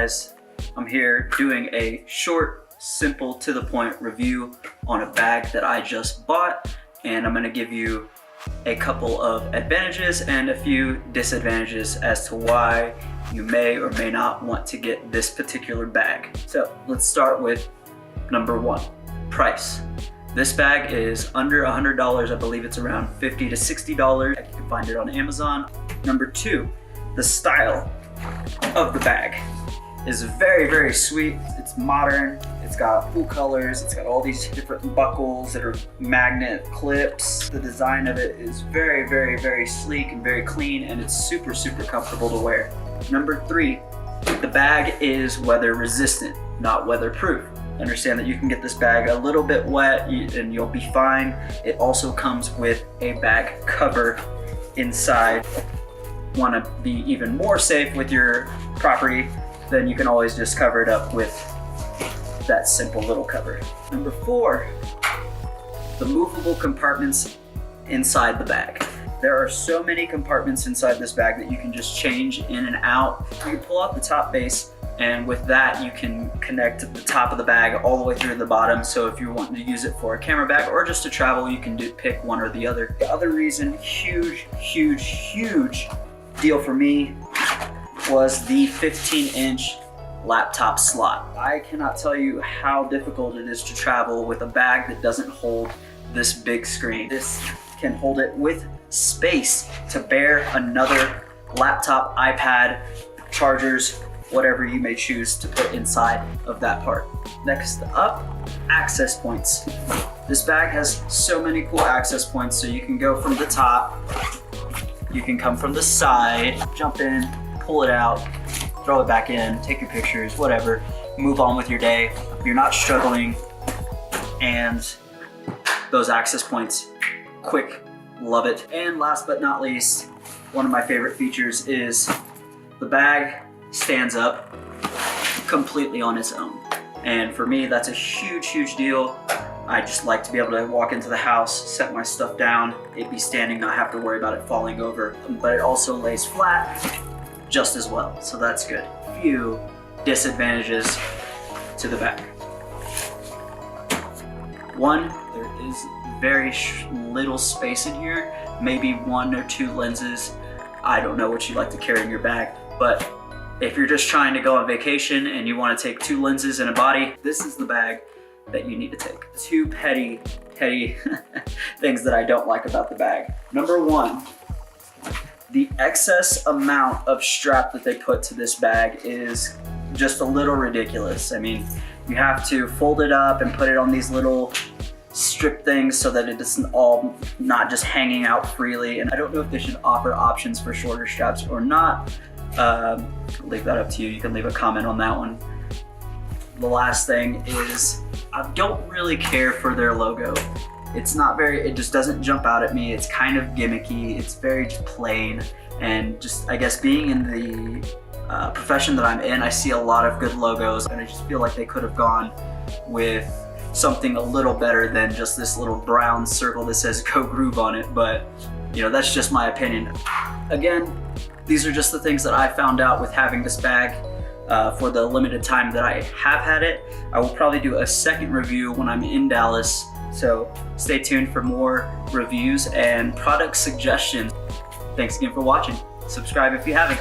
guys, I'm here doing a short, simple, to the point review on a bag that I just bought, and I'm gonna give you a couple of advantages and a few disadvantages as to why you may or may not want to get this particular bag. So let's start with number one, price. This bag is under $100. I believe it's around $50 to $60. You can find it on Amazon. Number two, the style of the bag is very, very sweet. It's modern. It's got cool colors. It's got all these different buckles that are magnet clips. The design of it is very, very, very sleek and very clean, and it's super, super comfortable to wear. Number three, the bag is weather resistant, not weatherproof. Understand that you can get this bag a little bit wet and you'll be fine. It also comes with a bag cover inside. Want to be even more safe with your property, then you can always just cover it up with that simple little cover. Number four, the movable compartments inside the bag. There are so many compartments inside this bag that you can just change in and out. You can pull out the top base, and with that you can connect the top of the bag all the way through the bottom. So if you're wanting to use it for a camera bag or just to travel, you can pick one or the other. The other reason, huge deal for me, was the 15-inch laptop slot. I cannot tell you how difficult it is to travel with a bag that doesn't hold this big screen. This can hold it with space to bear another laptop, iPad, chargers, whatever you may choose to put inside of that part. Next up, access points. This bag has so many cool access points, so you can go from the top, you can come from the side, jump in, pull it out, throw it back in, take your pictures, whatever, move on with your day. You're not struggling, and those access points, quick, love it. And last but not least, one of my favorite features is the bag stands up completely on its own. And for me, that's a huge deal. I just like to be able to walk into the house, set my stuff down, it be standing, not have to worry about it falling over. But it also lays flat just as well, so that's good. Few disadvantages to the bag. One, there is very little space in here, maybe 1 or 2 lenses. I don't know what you like to carry in your bag, but if you're just trying to go on vacation and you want to take 2 lenses and a body, this is the bag that you need to take. 2 petty things that I don't like about the bag. Number one, the excess amount of strap that they put to this bag is just a little ridiculous. I mean, you have to fold it up and put it on these little strip things so that it isn't all not just hanging out freely. And I don't know if they should offer options for shorter straps or not. I'll leave that up to you. You can leave a comment on that one. The last thing is, I don't really care for their logo. It's not very, it just doesn't jump out at me. It's kind of gimmicky. It's very just plain. And just, I guess, being in the profession that I'm in, I see a lot of good logos, and I just feel like they could have gone with something a little better than just this little brown circle that says Go Groove on it. But, you know, that's just my opinion. Again, these are just the things that I found out with having this bag for the limited time that I have had it. I will probably do a second review when I'm in Dallas, so stay tuned for more reviews and product suggestions. Thanks again for watching. Subscribe if you haven't.